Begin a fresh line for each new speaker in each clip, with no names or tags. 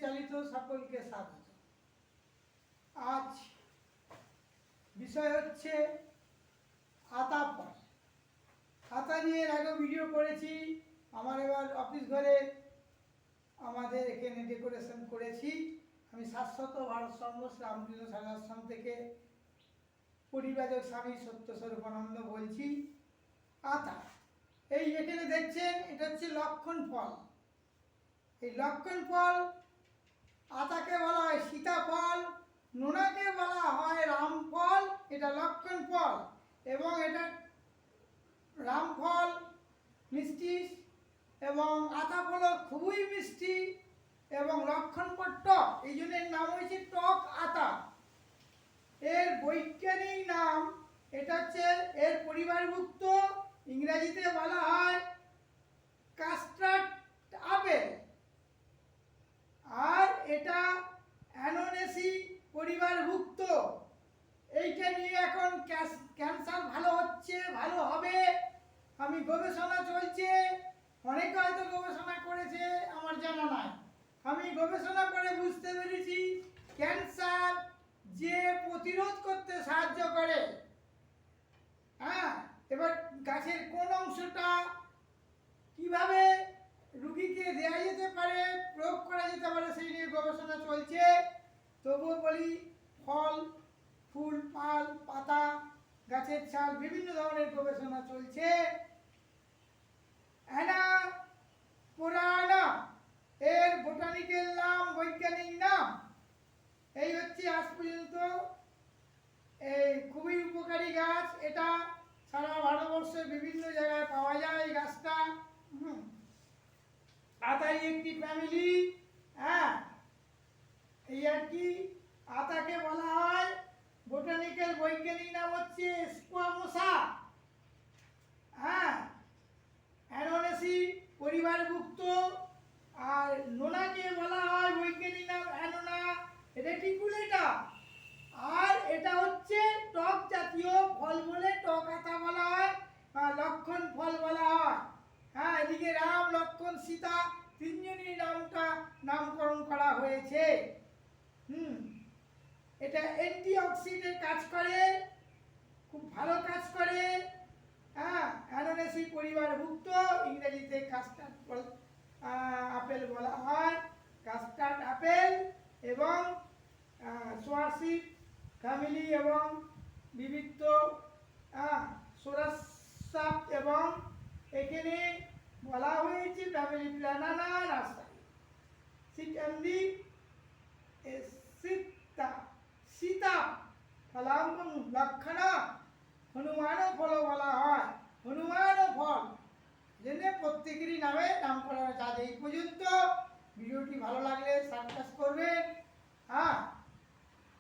চালিত সকলকে স্বাগত। আজ বিষয় হচ্ছে আতা ফল। আতা নিয়ে এর আগে ভিডিও করেছি। আমার এবার অফিস ঘরে আমাদের এখানে ডেকোরেশন করেছি। আমি শাশ্বত ভারত সংঘ রামকৃষ্ণ সারাশ্রম থেকে পরিবারের স্বামী সত্যস্বরূপানন্দ বলছি। আতা, এই এখানে দেখছেন, এটা হচ্ছে লক্ষণ ফল। এই লক্ষণ ফল, আতাকে বলা হয় সীতাফল, নোনাকে বলা হয় রামফল। এটা লক্ষণ ফল এবং এটা রামফল মিষ্টি এবং আতা ফল খুবই মিষ্টি এবং লক্ষণ ফল টক, এই জন্য এর নাম হয়েছে টক আতা। এর বৈজ্ঞানিক নাম, এটা হচ্ছে এর পরিবারভুক্ত, ইংরেজিতে বলা হয় কাস্টার্ড আপেল, আর এটা অ্যানোনেসি পরিবারভুক্ত। এইটা নিয়ে এখন ক্যান্সার ভালো হচ্ছে, ভালো হবে, আমি গবেষণা চলছে। অনেকে হয়তো গবেষণা করেছে, আমার জানা নাই। আমি গবেষণা করে বুঝতে পেরেছি ক্যান্সার যে প্রতিরোধ করতে সাহায্য করে। হ্যাঁ, এবার গাছের কোন অংশটা কিভাবে রুগীকে দেওয়া যেতে পারে, প্রয়োগ করা যেতে পারে, সেই নিয়ে গবেষণা চলছে। তবুও বলি, ফল, ফুল, পাল, পাতা, গাছের ছাল, বিভিন্ন ধরনের গবেষণা চলছে। অ্যানা পোরানা এর বোটানিক্যাল নাম, বৈজ্ঞানিক নাম। এই হচ্ছে আজ পর্যন্ত এই খুবই উপকারী গাছ। এটা সারা ভারতবর্ষের বিভিন্ন জায়গায় পাওয়া যায় এই গাছটা। আতাই একটি ফ্যামিলি। হ্যাঁ, এই আর কি। আতাকে বলা হয়, বোটানিক্যাল বৈজ্ঞানিক নাম হচ্ছে স্কোয়ামোসা। হ্যাঁ, অ্যানোনেসি পরিবারভুক্ত। আর নোনাকে বলা হয় বৈজ্ঞানিক নাম অ্যানোনা রেটিকুলেটা। আর এটা হচ্ছে টক জাতীয় ফল বলে টক আতা বলা হয়, লক্ষণ ফল বলা হয়। হ্যাঁ, এদিকে রাম, লক্ষণ, সীতা তিনজনই নামকরণ করা হয়েছে। এটা অ্যান্টিঅক্সিডেন্ট কাজ করে, খুব ভালো কাজ করে। হ্যাঁ, অ্যানোনেসি পরিবারভুক্ত, ইংরেজিতে কাস্টার্ড আপেল বলা হয়, কাস্টার্ড আপেল এবং সোয়াসিড ফ্যামিলি এবং বিবিধ সোরাসাপ এবং এখানে বলা হয়েছে ফ্যামিলি প্ল্যানানা রাস্তায় সিটান্দি সীতা ফলাম লক্ষণা হনুমান ফল বলা হয়, হনুমান ফল। জন্য প্রত্যেকেরই নামে নামকরণ আছে। আজ এই পর্যন্ত। ভিডিওটি ভালো লাগলে সাবস্ক্রাইব করবেন। হ্যাঁ,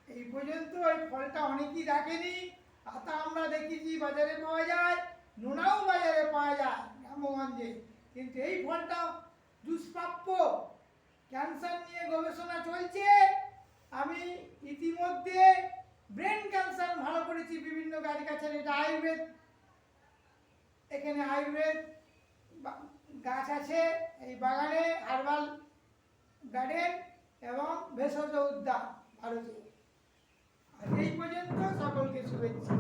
এই পর্যন্ত। এই ফলটা অনেকেই দেখেনি। আতা আমরা দেখেছি বাজারে পাওয়া যায়, নোনাও বাজারে পাওয়া যায় গ্রামগঞ্জে, কিন্তু এই ফলটা দুষ্প্রাপ্য। ক্যান্সার নিয়ে গবেষণা চলছে। আমি ইতিমধ্যে ব্রেন ক্যান্সার ভালো করেছি বিভিন্ন গাছ-গাছালি। এটা আয়ুর্বেদ, এখানে আয়ুর্বেদ গাছ আছে এই বাগানে, হার্বাল গার্ডেন এবং ভেষজ উদ্যান ভারতীয়। আর এই পর্যন্ত, সকলকে শুভেচ্ছা।